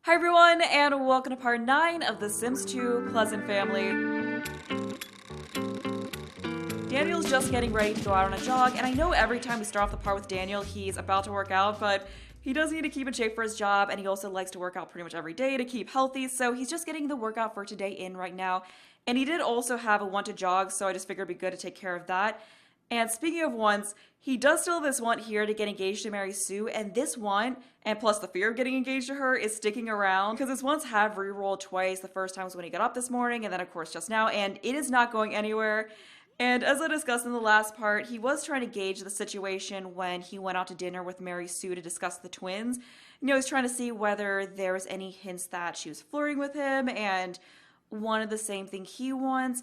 Hi everyone, and welcome to part 9 of The Sims 2 Pleasant Family. Daniel's just getting ready to go out on a jog, and I know every time we start off the part with Daniel, he's about to work out, but he does need to keep in shape for his job, and he also likes to work out pretty much every day to keep healthy, so he's just getting the workout for today in right now. And he did also have a want to jog, so I just figured it'd be good to take care of that. And speaking of wants, he does still have this want here to get engaged to marry Sue, and this want, and plus the fear of getting engaged to her, is sticking around, because his wants have re-rolled twice. The first time was when he got up this morning, and then of course just now, and it is not going anywhere. And as I discussed in the last part, he was trying to gauge the situation when he went out to dinner with Mary Sue to discuss the twins. You know, he's trying to see whether there was any hints that she was flirting with him and wanted the same thing he wants.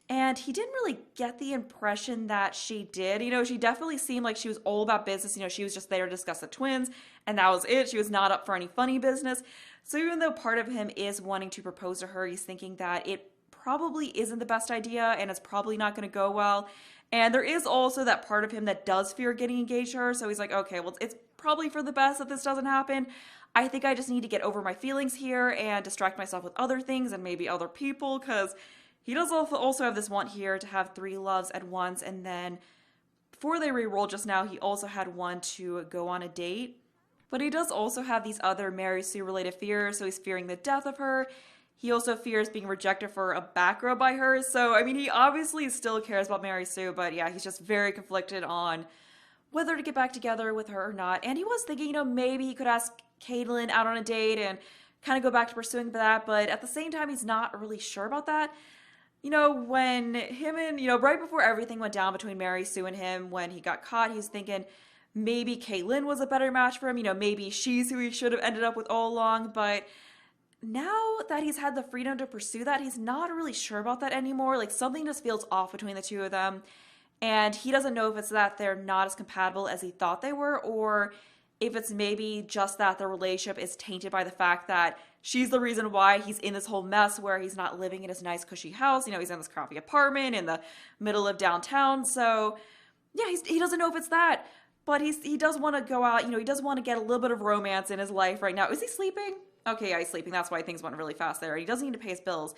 And he didn't really get the impression that she did. You know, she definitely seemed like she was all about business. You know, she was just there to discuss the twins, and that was it. She was not up for any funny business. So even though part of him is wanting to propose to her, he's thinking that it probably isn't the best idea, and it's probably not going to go well. And there is also that part of him that does fear getting engaged to her. So he's like, okay, well, it's probably for the best that this doesn't happen. I think I just need to get over my feelings here and distract myself with other things and maybe other people, because he does also have this want here to have 3 loves at once, and then before they re-roll just now, he also had one to go on a date. But he does also have these other Mary Sue related fears, so he's fearing the death of her. He also fears being rejected for a back rub by her, so I mean, he obviously still cares about Mary Sue, but yeah, he's just very conflicted on whether to get back together with her or not. And he was thinking, you know, maybe he could ask Caitlin out on a date and kind of go back to pursuing that, but at the same time, he's not really sure about that. You know, when him and, you know, right before everything went down between Mary Sue and him, when he got caught, he was thinking maybe Caitlyn was a better match for him. You know, maybe she's who he should have ended up with all along. But now that he's had the freedom to pursue that, he's not really sure about that anymore. Like, something just feels off between the two of them. And he doesn't know if it's that they're not as compatible as he thought they were, or if it's maybe just that the relationship is tainted by the fact that she's the reason why he's in this whole mess where he's not living in his nice cushy house. You know, he's in this crappy apartment in the middle of downtown. So yeah, he doesn't know if it's that, but he does want to go out. You know, he does want to get a little bit of romance in his life right now. Is he sleeping? Okay, yeah, he's sleeping. That's why things went really fast there. He doesn't need to pay his bills.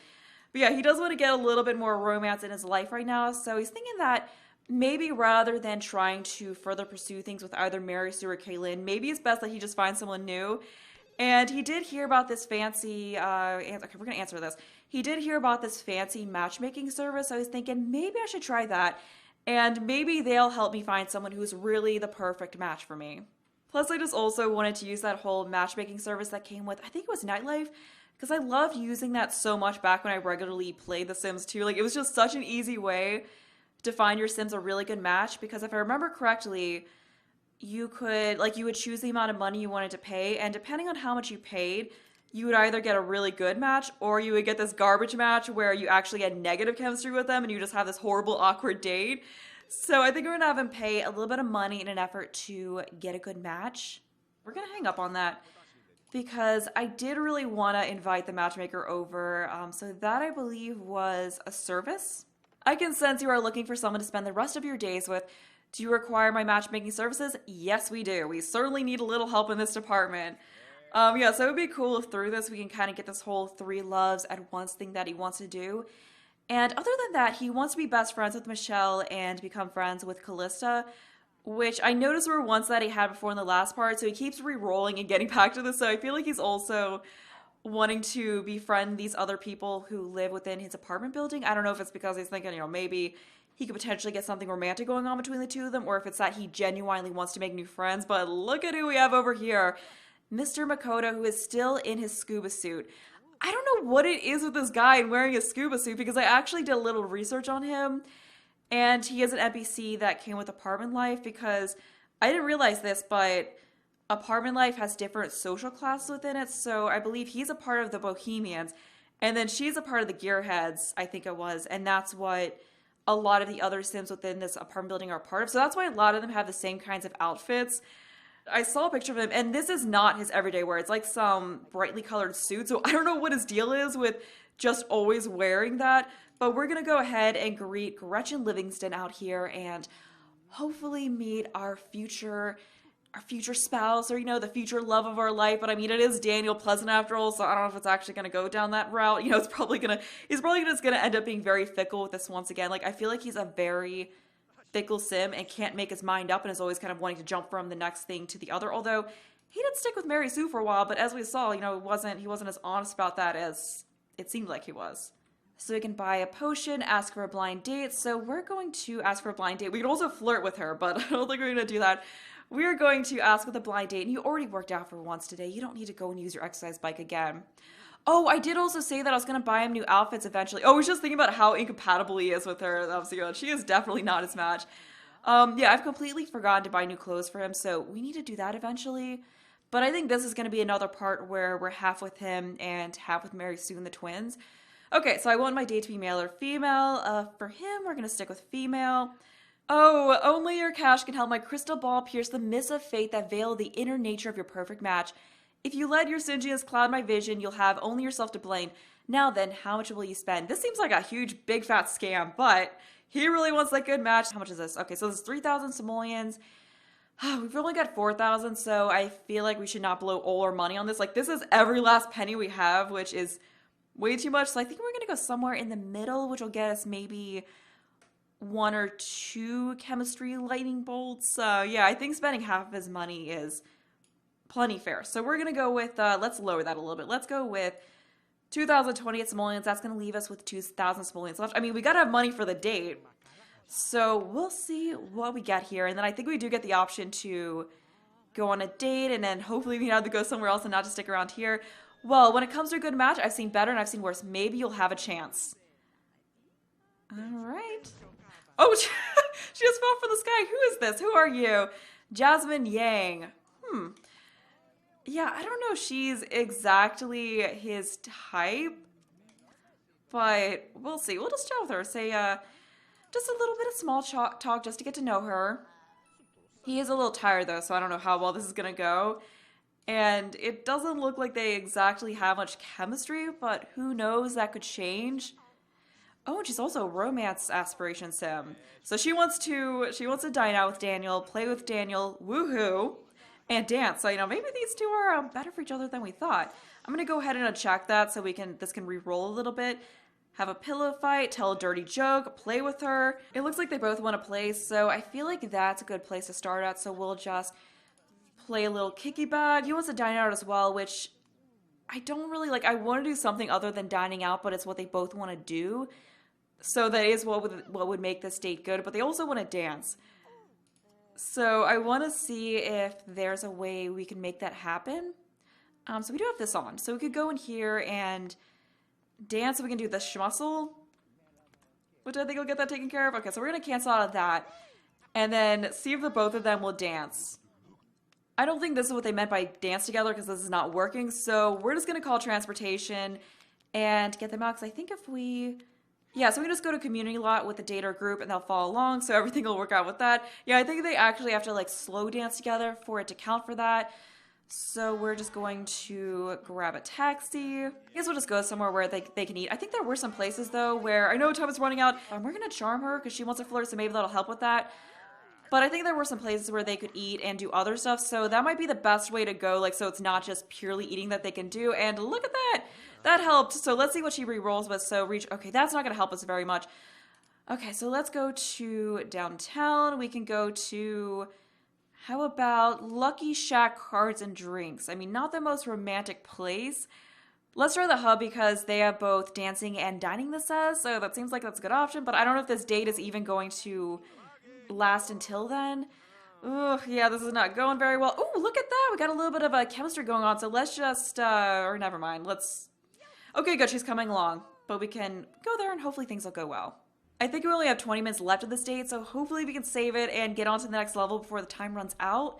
But yeah, he does want to get a little bit more romance in his life right now. So he's thinking that maybe rather than trying to further pursue things with either Mary Sue or Caitlyn, maybe it's best that he just finds someone new. And he did hear about this fancy, okay, we're going to answer this. He did hear about this fancy matchmaking service. So I was thinking maybe I should try that. And maybe they'll help me find someone who's really the perfect match for me. Plus, I just also wanted to use that whole matchmaking service that came with, I think it was Nightlife, because I loved using that so much back when I regularly played The Sims 2. Like, it was just such an easy way to find your Sims a really good match, because if I remember correctly, you would choose the amount of money you wanted to pay, and depending on how much you paid, you would either get a really good match, or you would get this garbage match where you actually had negative chemistry with them and you just have this horrible, awkward date. So I think we're gonna have him pay a little bit of money in an effort to get a good match. We're gonna hang up on that, because I did really want to invite the matchmaker over, so that I believe was a service. I can sense you are looking for someone to spend the rest of your days with. Do you require my matchmaking services? Yes, we do. We certainly need a little help in this department. Yeah, so it would be cool if through this we can kind of get this whole 3 loves at once thing that he wants to do. And other than that, he wants to be best friends with Michelle and become friends with Callista, which I noticed were ones that he had before in the last part, so he keeps re-rolling and getting back to this, so I feel like he's also wanting to befriend these other people who live within his apartment building. I don't know if it's because he's thinking, you know, maybe he could potentially get something romantic going on between the two of them, or if it's that he genuinely wants to make new friends. But look at who we have over here. Mr. Makoto, who is still in his scuba suit. I don't know what it is with this guy and wearing a scuba suit, because I actually did a little research on him, and he is an NPC that came with Apartment Life, because I didn't realize this, but Apartment Life has different social classes within it, so I believe he's a part of the Bohemians, and then she's a part of the Gearheads, I think it was, and that's what a lot of the other Sims within this apartment building are a part of. So that's why a lot of them have the same kinds of outfits. I saw a picture of him, and this is not his everyday wear. It's like some brightly colored suit, so I don't know what his deal is with just always wearing that. But we're going to go ahead and greet Gretchen Livingston out here and hopefully meet our future our future spouse or, the future love of our life. But I mean, it is Daniel Pleasant after all, so I don't know if it's actually going to go down that route. He's probably just going to end up being very fickle with this once again. Like, I feel like he's a very fickle sim and can't make his mind up and is always kind of wanting to jump from the next thing to the other. Although he did stick with Mary Sue for a while, but as we saw, he wasn't as honest about that as it seemed like he was. So we can buy a potion, ask for a blind date. So we're going to ask for a blind date. We could also flirt with her, but I don't think we're going to do that. We're going to ask with a blind date, and you already worked out for once today. You don't need to go and use your exercise bike again. Oh, I did also say that I was going to buy him new outfits eventually. Oh, I was just thinking about how incompatible he is with her. Obviously, she is definitely not his match. Yeah, I've completely forgotten to buy new clothes for him, so we need to do that eventually. But I think this is going to be another part where we're half with him and half with Mary Sue and the twins. Okay, so I want my date to be male or female. For him, we're going to stick with female. Oh, only your cash can help my crystal ball pierce the mists of fate that veil the inner nature of your perfect match. If you let your stinginess cloud my vision, you'll have only yourself to blame. Now then, how much will you spend? This seems like a huge, big, fat scam, but he really wants that good match. How much is this? Okay, so this is 3,000 simoleons. We've only got 4,000, so I feel like we should not blow all our money on this. Like, this is every last penny we have, which is way too much. So I think we're going to go somewhere in the middle, which will get us maybe 1 or 2 chemistry lightning bolts. Yeah, I think spending half of his money is plenty fair. So we're going to go with, let's lower that a little bit. Let's go with 2,028 simoleons. That's going to leave us with 2,000 simoleons left. I mean, we got to have money for the date. So we'll see what we get here. And then I think we do get the option to go on a date, and then hopefully we have to go somewhere else and not just stick around here. Well, when it comes to a good match, I've seen better and I've seen worse. Maybe you'll have a chance. All right. Oh, she just fell from the sky. Who is this? Who are you? Jasmine Yang. Yeah, I don't know if she's exactly his type, but we'll see. We'll just chat with her. Say, just a little bit of small talk just to get to know her. He is a little tired, though, so I don't know how well this is going to go. And it doesn't look like they exactly have much chemistry, but who knows, that could change. Oh, and she's also a romance aspiration sim. So she wants to dine out with Daniel, play with Daniel, woohoo, and dance. So, maybe these two are better for each other than we thought. I'm going to go ahead and uncheck that so this can re-roll a little bit. Have a pillow fight, tell a dirty joke, play with her. It looks like they both want to play, so I feel like that's a good place to start at. So we'll just play a little kicky bag. He wants to dine out as well, which I don't really like. I want to do something other than dining out, but it's what they both want to do. So that is what would make this date good, but they also want to dance. So I want to see if there's a way we can make that happen. So we do have this on. So we could go in here and dance, so we can do the schmussel, which I think will get that taken care of. Okay, so we're going to cancel out of that and then see if the both of them will dance. I don't think this is what they meant by dance together because this is not working, so we're just going to call transportation and get them out because I think if we... Yeah, so we can just go to community lot with the data group and they'll follow along, so everything will work out with that. Yeah, I think they actually have to like slow dance together for it to count for that. So we're just going to grab a taxi. I guess we'll just go somewhere where they can eat. I think there were some places though where I know time is running out. We're going to charm her because she wants to flirt, so maybe that'll help with that. But I think there were some places where they could eat and do other stuff, so that might be the best way to go, like, so it's not just purely eating that they can do. And look at that! That helped. So let's see what she re-rolls with. So reach, okay, that's not going to help us very much. Okay, so let's go to downtown. We can go to, how about Lucky Shack Cards and Drinks? I mean, not the most romantic place. Let's try the Hub because they have both dancing and dining, this says, so that seems like that's a good option, but I don't know if this date is even going to last until then. Ugh, yeah, this is not going very well. Ooh, look at that! We got a little bit of a chemistry going on, so let's just, or never mind, let's... Okay, good, she's coming along, but we can go there and hopefully things will go well. I think we only have 20 minutes left of this date, so hopefully we can save it and get on to the next level before the time runs out.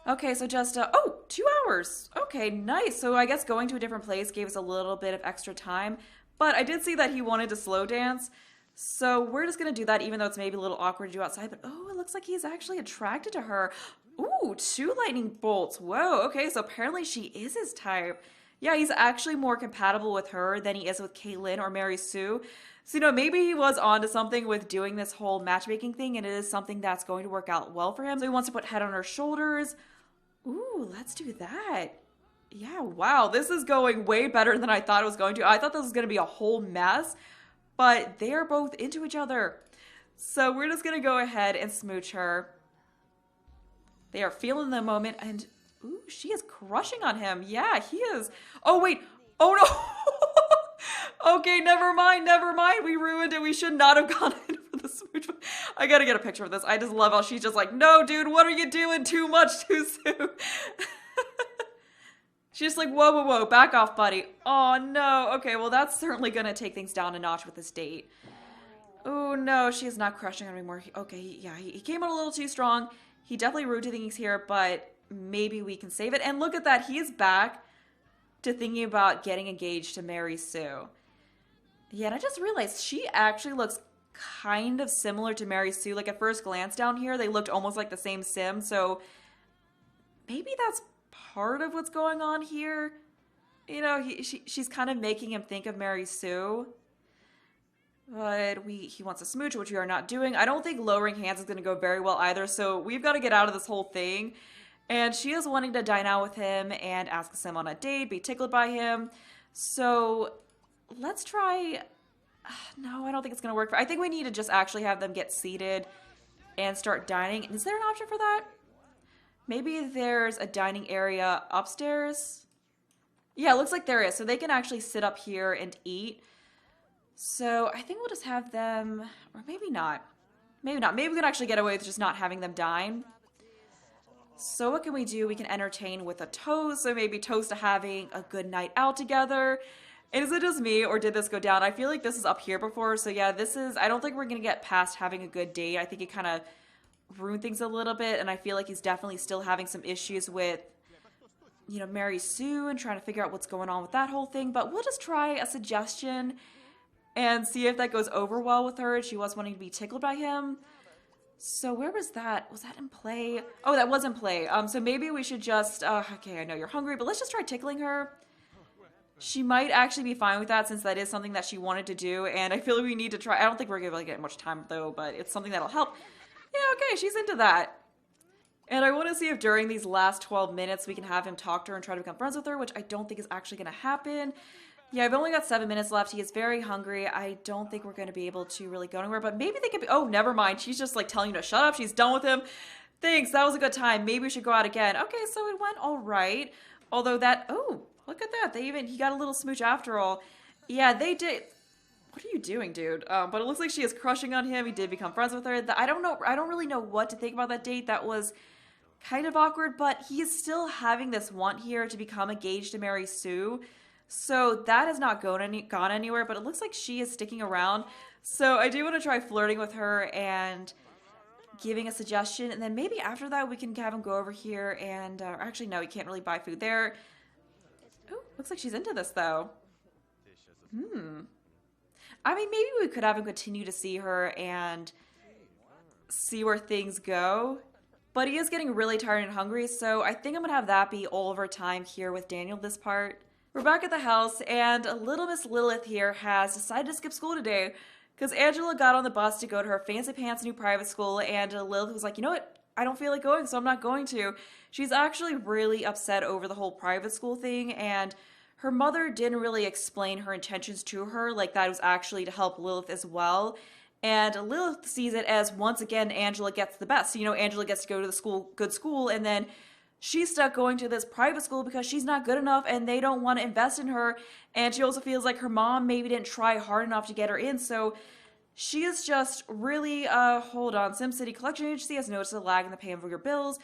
Okay, so just, oh, 2 hours. Okay, nice. So I guess going to a different place gave us a little bit of extra time, but I did see that he wanted to slow dance, so we're just going to do that even though it's maybe a little awkward to do outside, but oh, it looks like he's actually attracted to her. Ooh, 2 lightning bolts. Whoa, okay, so apparently she is his type. Yeah, he's actually more compatible with her than he is with Caitlyn or Mary Sue. So, maybe he was onto something with doing this whole matchmaking thing, and it is something that's going to work out well for him. So he wants to put head on her shoulders. Ooh, let's do that. Yeah, wow, this is going way better than I thought it was going to. I thought this was going to be a whole mess, but they are both into each other. So we're just going to go ahead and smooch her. They are feeling the moment, and ooh, she is crushing on him. Yeah, he is. Oh, wait. Oh, no. Okay, never mind. We ruined it. We should not have gone in for the smooch. I gotta get a picture of this. I just love how she's just like, no, dude, what are you doing? Too much too soon. She's just like, whoa, back off, buddy. Oh, no. Okay, well, that's certainly gonna take things down a notch with this date. Oh, no, she is not crushing on me anymore. Okay, yeah, he came out a little too strong. He definitely rude to things here, but maybe we can save it. And look at that. He is back to thinking about getting engaged to Mary Sue. Yeah, and I just realized she actually looks kind of similar to Mary Sue. Like, at first glance down here, they looked almost like the same sim. So maybe that's part of what's going on here. She's kind of making him think of Mary Sue. But he wants a smooch, which we are not doing. I don't think lowering hands is going to go very well either. So we've got to get out of this whole thing. And she is wanting to dine out with him and ask him on a date, be tickled by him. So let's try. No, I don't think it's going to work. I think we need to just actually have them get seated and start dining. Is there an option for that? Maybe there's a dining area upstairs. Yeah, it looks like there is. So they can actually sit up here and eat. So I think we'll just have them, or maybe not. Maybe not. Maybe we can actually get away with just not having them dine. So what can we do? We can entertain with a toast. So maybe toast to having a good night out together. And is it just me, or did this go down? I feel like this is up here before. So yeah, I don't think we're going to get past having a good date. I think it kind of ruined things a little bit. And I feel like he's definitely still having some issues with, Mary Sue and trying to figure out what's going on with that whole thing. But we'll just try a suggestion and see if that goes over well with her. She was wanting to be tickled by him. So where was that? Was that in play? Oh, that was in play. So maybe we should just, okay, I know you're hungry, but let's just try tickling her. She might actually be fine with that since that is something that she wanted to do. And I feel like we need to try. I don't think we're going to really get much time though, but it's something that'll help. Yeah, okay, she's into that. And I want to see if during these last 12 minutes we can have him talk to her and try to become friends with her, which I don't think is actually going to happen. Yeah, I've only got 7 minutes left. He is very hungry. I don't think we're going to be able to really go anywhere, but maybe they could be... Oh, never mind. She's just like telling you to shut up. She's done with him. Thanks. That was a good time. Maybe we should go out again. Okay, so it went all right. Although that... Oh, look at that. He got a little smooch after all. Yeah, they did... What are you doing, dude? But it looks like she is crushing on him. He did become friends with her. I don't know. I don't really know what to think about that date. That was kind of awkward, but he is still having this want here to become engaged to Mary Sue. So that has not gone anywhere, but it looks like she is sticking around. So I do want to try flirting with her and giving a suggestion. And then maybe after that, we can have him go over here and... actually, no, he can't really buy food there. Oh, looks like she's into this, though. I mean, maybe we could have him continue to see her and see where things go. But he is getting really tired and hungry, so I think I'm going to have that be all of our time here with Daniel this part. We're back at the house, and little Miss Lilith here has decided to skip school today because Angela got on the bus to go to her fancy pants new private school, and Lilith was like, you know what? I don't feel like going, so I'm not going to. She's actually really upset over the whole private school thing, and her mother didn't really explain her intentions to her, like that was actually to help Lilith as well. And Lilith sees it as, once again, Angela gets the best. Angela gets to go to the good school, and then she's stuck going to this private school because she's not good enough and they don't want to invest in her. And she also feels like her mom maybe didn't try hard enough to get her in. So she is just really, hold on, SimCity Collection Agency has noticed a lag in the payment of your bills.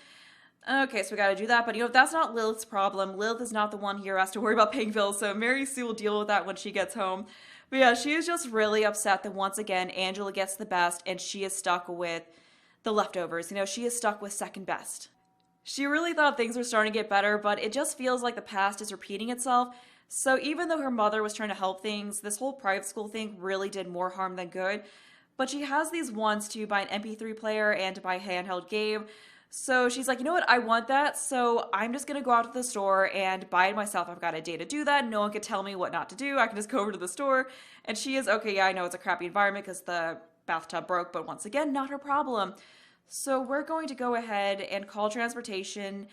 Okay, so we gotta do that. But, that's not Lilith's problem. Lilith is not the one here who has to worry about paying bills. So Mary Sue will deal with that when she gets home. But yeah, she is just really upset that once again, Angela gets the best and she is stuck with the leftovers. She is stuck with second best. She really thought things were starting to get better, but it just feels like the past is repeating itself. So even though her mother was trying to help things, this whole private school thing really did more harm than good. But she has these wants to buy an MP3 player and to buy a handheld game. So she's like, you know what? I want that. So I'm just going to go out to the store and buy it myself. I've got a day to do that. No one can tell me what not to do. I can just go over to the store. And she is, okay, yeah, I know it's a crappy environment because the bathtub broke, but once again, not her problem. So we're going to go ahead and call transportation.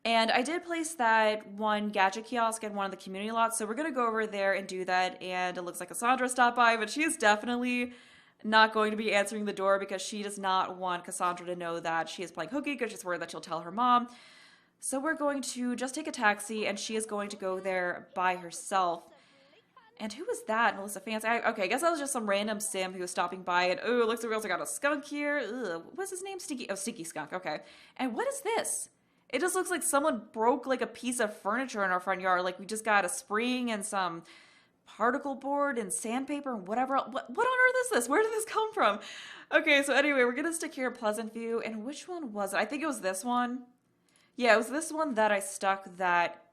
And I did place that one Gadget Kiosk in one of the community lots. So we're going to go over there and do that. And it looks like Cassandra stopped by, but she is definitely not going to be answering the door because she does not want Cassandra to know that she is playing hooky because she's worried that she'll tell her mom. So we're going to just take a taxi and she is going to go there by herself. And who was that? Melissa Fancy? Okay, I guess that was just some random sim who was stopping by. And oh, looks like we also got a skunk here. Ugh, what's his name? Stinky. Oh, Stinky Skunk. Okay. And what is this? It just looks like someone broke like a piece of furniture in our front yard. Like we just got a spring and some particle board and sandpaper and whatever else. What on earth is this? Where did this come from? Okay, so anyway, we're gonna stick here in Pleasant View. And which one was it? I think it was this one. Yeah, it was this one that I stuck that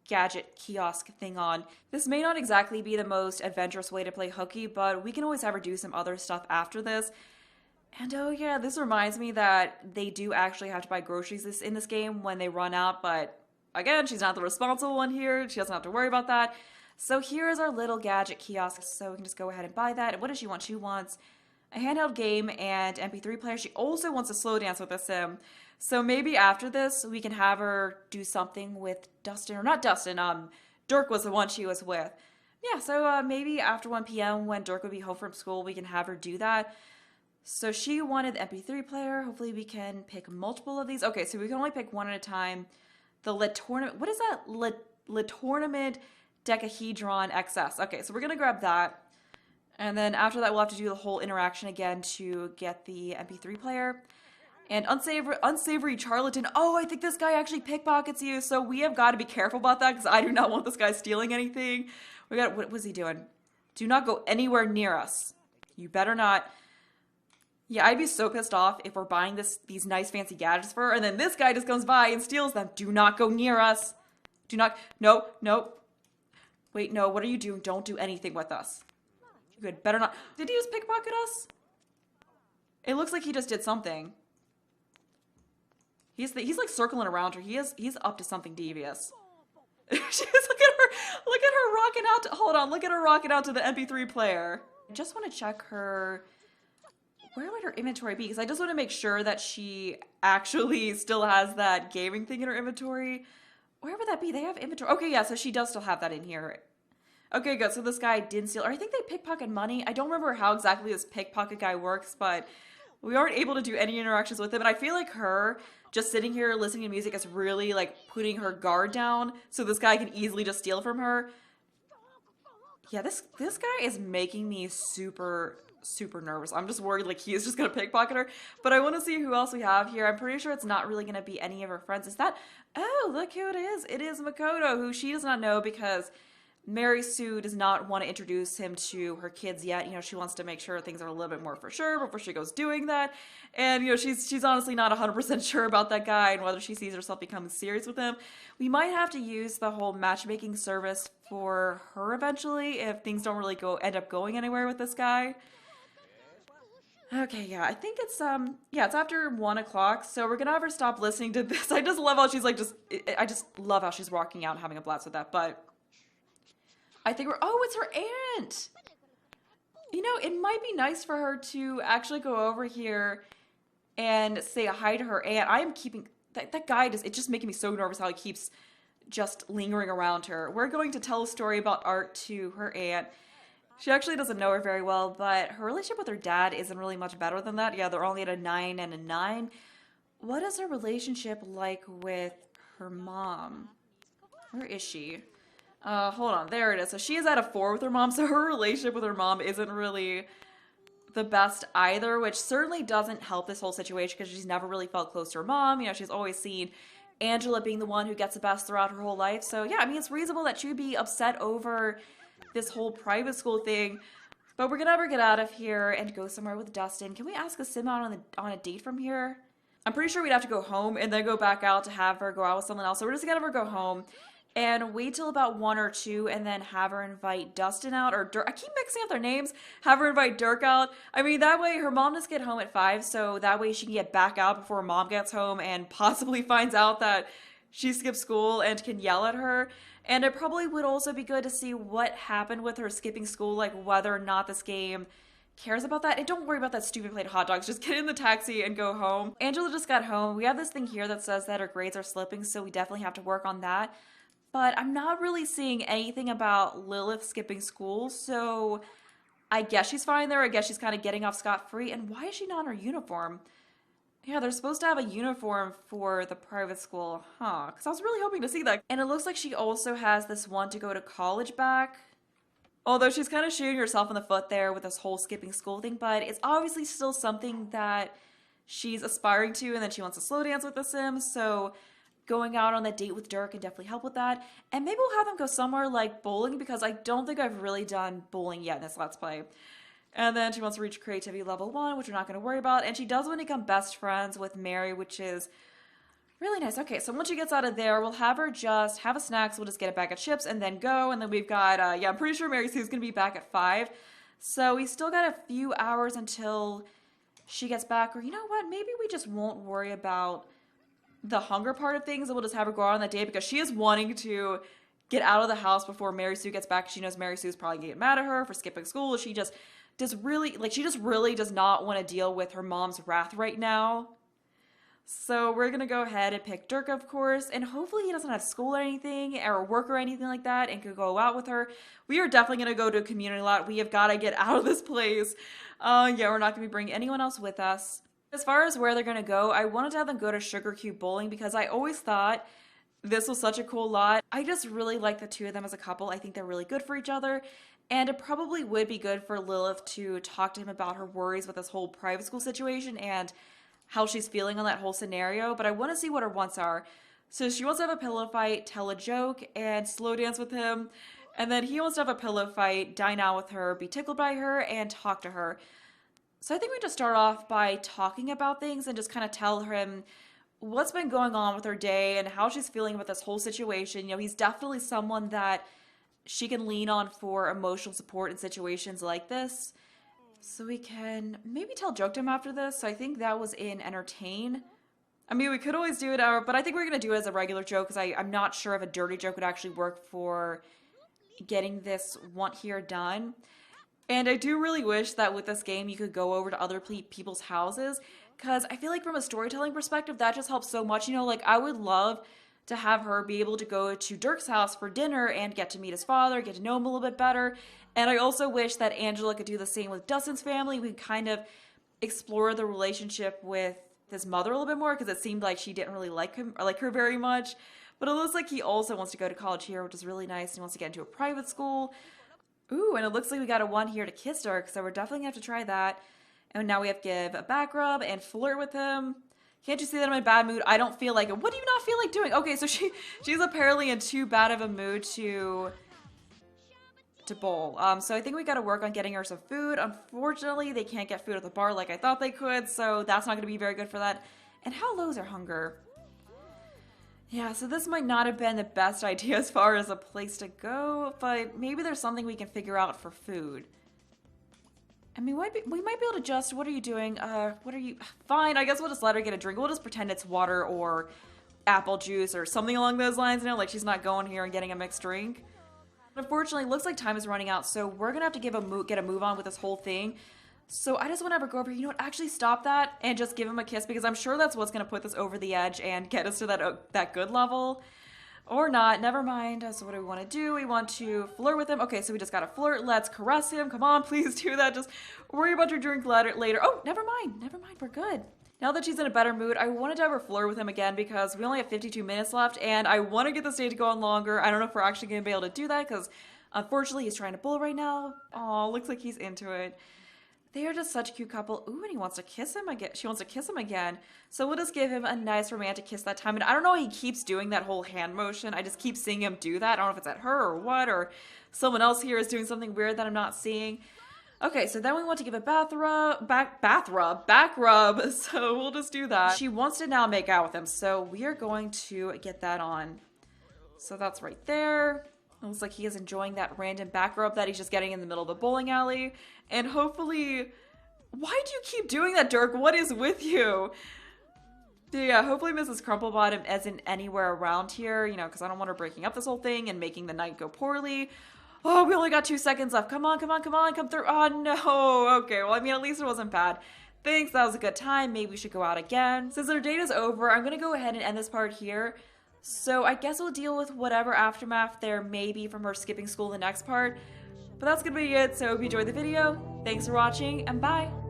Gadget Kiosk thing on. This may not exactly be the most adventurous way to play hooky, but we can always have her do some other stuff after this. And oh yeah, this reminds me that they do actually have to buy groceries in this game when they run out, but again, she's not the responsible one here. She doesn't have to worry about that. So here is our little Gadget Kiosk, so we can just go ahead and buy that. And what does she want? She wants a handheld game and MP3 player. She also wants a slow dance with a sim. So maybe after this, we can have her do something with Dustin, or not Dustin, Dirk was the one she was with. Yeah, so maybe after 1 p.m. when Dirk would be home from school, we can have her do that. So she wanted the MP3 player. Hopefully we can pick multiple of these. Okay, so we can only pick one at a time. The Le Tournament, what is that? Le Tournament Decahedron XS. Okay, so we're going to grab that. And then after that, we'll have to do the whole interaction again to get the MP3 player. And unsavory charlatan. Oh, I think this guy actually pickpockets you. So we have got to be careful about that because I do not want this guy stealing anything. What was he doing? Do not go anywhere near us. You better not. Yeah, I'd be so pissed off if we're buying these nice fancy gadgets for her and then this guy just comes by and steals them. Do not go near us. Do not. No, no. Wait, no, what are you doing? Don't do anything with us. Good, better not. Did he just pickpocket us? It looks like he just did something. He's like circling around her. He's up to something devious. Look at her rocking out. Hold on, look at her rocking out to the MP3 player. I just want to check her. Where would her inventory be? Because I just want to make sure that she actually still has that gaming thing in her inventory. Where would that be? They have inventory. Okay, yeah, so she does still have that in here. Okay, good. So this guy didn't steal. Or I think they pickpocket money. I don't remember how exactly this pickpocket guy works, but we aren't able to do any interactions with him. And I feel like her just sitting here listening to music is really like putting her guard down so this guy can easily just steal from her. Yeah, this guy is making me super nervous. I'm just worried like he is just gonna pickpocket her. But I want to see who else we have here. I'm pretty sure it's not really gonna be any of her friends. Is that? Oh, look who it is. It is Makoto, who she does not know because Mary Sue does not want to introduce him to her kids yet. You know, she wants to make sure things are a little bit more for sure before she goes doing that. And, you know, she's honestly not 100% sure about that guy and whether she sees herself becoming serious with him. We might have to use the whole matchmaking service for her eventually if things don't really end up going anywhere with this guy. Okay, yeah, I think it's, it's after 1 o'clock, so we're gonna have her stop listening to this. I just love how she's like, I just love how she's walking out and having a blast with that, but I think oh, it's her aunt! You know, it might be nice for her to actually go over here and say hi to her aunt. I am keeping, that guy it's just making me so nervous how he keeps just lingering around her. We're going to tell a story about art to her aunt. She actually doesn't know her very well, but her relationship with her dad isn't really much better than that. Yeah, they're only at a 9 and a 9. What is her relationship like with her mom? Where is she? Hold on, there it is. So she is at a 4 with her mom, so her relationship with her mom isn't really the best either, which certainly doesn't help this whole situation because she's never really felt close to her mom. You know, she's always seen Angela being the one who gets the best throughout her whole life. So yeah, I mean, it's reasonable that she would be upset over this whole private school thing, but we're gonna have her get out of here and go somewhere with Dustin. Can we ask a sim out on a date from here? I'm pretty sure we'd have to go home and then go back out to have her go out with someone else. So we're just gonna have her go home and wait till about 1 or 2 and then have her invite Dustin out, or Dirk. I keep mixing up their names. Have her invite Dirk out. I mean, that way her mom does get home at 5, so that way she can get back out before mom gets home and possibly finds out that she skipped school and can yell at her. And it probably would also be good to see what happened with her skipping school, like whether or not this game cares about that. And don't worry about that stupid plate of hot dogs. Just get in the taxi and go home. Angela just got home. We have this thing here that says that her grades are slipping, so we definitely have to work on that. But I'm not really seeing anything about Lilith skipping school, so I guess she's fine there. I guess she's kind of getting off scot-free. And why is she not in her uniform? Yeah, they're supposed to have a uniform for the private school, huh? Because I was really hoping to see that. And it looks like she also has this one to go to college back. Although she's kind of shooting herself in the foot there with this whole skipping school thing, but it's obviously still something that she's aspiring to, and then she wants to slow dance with the Sims, so going out on that date with Dirk can definitely help with that. And maybe we'll have them go somewhere like bowling, because I don't think I've really done bowling yet in this Let's Play. And then she wants to reach creativity level 1, which we're not going to worry about, and she does want to become best friends with Mary, which is really nice. Okay, so once she gets out of there, we'll have her just have a snack, so we'll just get a bag of chips and then go. And then we've got, yeah, I'm pretty sure Mary Sue's going to be back at 5. So we still got a few hours until she gets back. Or you know what? Maybe we just won't worry about the hunger part of things, and we'll just have her go out on that day, because she is wanting to get out of the house before Mary Sue gets back. She knows Mary Sue's probably going to get mad at her for skipping school. She just really does not want to deal with her mom's wrath right now. So we're going to go ahead and pick Dirk, of course, and hopefully he doesn't have school or anything, or work or anything like that, and could go out with her. We are definitely going to go to a community lot. We have got to get out of this place. Yeah, we're not going to be bringing anyone else with us. As far as where they're going to go, I wanted to have them go to Sugar Cube Bowling, because I always thought this was such a cool lot. I just really like the two of them as a couple. I think they're really good for each other. And it probably would be good for Lilith to talk to him about her worries with this whole private school situation and how she's feeling on that whole scenario, but I want to see what her wants are. So she wants to have a pillow fight, tell a joke, and slow dance with him. And then he wants to have a pillow fight, dine out with her, be tickled by her, and talk to her. So I think we just start off by talking about things and just kind of tell him what's been going on with her day and how she's feeling about this whole situation. You know, he's definitely someone that she can lean on for emotional support in situations like this. So we can maybe tell joke to him after this. So I think that was in entertain. I mean, we could always do it, but I think we're going to do it as a regular joke, because I'm not sure if a dirty joke would actually work for getting this want here done. And I do really wish that with this game you could go over to other people's houses, because I feel like from a storytelling perspective that just helps so much. You know, like I would love to have her be able to go to Dirk's house for dinner and get to meet his father, get to know him a little bit better. And I also wish that Angela could do the same with Dustin's family. We kind of explore the relationship with his mother a little bit more, because it seemed like she didn't really like him or like her very much. But it looks like he also wants to go to college here, which is really nice. He wants to get into a private school. Ooh, and it looks like we got a one here to kiss Dirk, so we're definitely going to have to try that. And now we have to give a back rub and flirt with him. Can't you see that I'm in a bad mood? I don't feel like it. What do you not feel like doing? Okay, so she's apparently in too bad of a mood to bowl. So I think we got to work on getting her some food. Unfortunately, they can't get food at the bar like I thought they could, so that's not going to be very good for that. And how low is her hunger? Yeah, so this might not have been the best idea as far as a place to go, but maybe there's something we can figure out for food. I mean, we might be able to just, what are you doing? What are you, fine, I guess we'll just let her get a drink. We'll just pretend it's water or apple juice or something along those lines, you know, like she's not going here and getting a mixed drink. Unfortunately, it looks like time is running out, so we're gonna have to get a move on with this whole thing. So I just want to have her go over, you know what, actually stop that and just give him a kiss, because I'm sure that's what's gonna put this over the edge and get us to that good level. Or not, never mind. So what do we want to do? We want to flirt with him. Okay, so we just gotta flirt. Let's caress him. Come on, please do that. Just worry about your drink later. Oh, never mind. Never mind, we're good. Now that she's in a better mood, I wanted to have her flirt with him again, because we only have 52 minutes left, and I want to get this day to go on longer. I don't know if we're actually going to be able to do that, because unfortunately he's trying to bowl right now. Aw, looks like he's into it. They are just such a cute couple. Ooh, and he wants to kiss him again. She wants to kiss him again. So we'll just give him a nice romantic kiss that time. And I don't know why he keeps doing that whole hand motion. I just keep seeing him do that. I don't know if it's at her or what, or someone else here is doing something weird that I'm not seeing. Okay, so then we want to give a back rub. So we'll just do that. She wants to now make out with him, so we are going to get that on. So that's right there. It looks like he is enjoying that random back rub that he's just getting in the middle of the bowling alley. And hopefully... Why do you keep doing that, Dirk? What is with you? Yeah, hopefully Mrs. Crumplebottom isn't anywhere around here, you know, because I don't want her breaking up this whole thing and making the night go poorly. Oh, we only got 2 seconds left. Come on, come on, come on, come through. Oh, no. Okay, well, I mean, at least it wasn't bad. Thanks, that was a good time. Maybe we should go out again. Since our date is over, I'm going to go ahead and end this part here. So I guess we'll deal with whatever aftermath there may be from her skipping school in the next part. But that's going to be it, so I hope you enjoyed the video. Thanks for watching, and bye!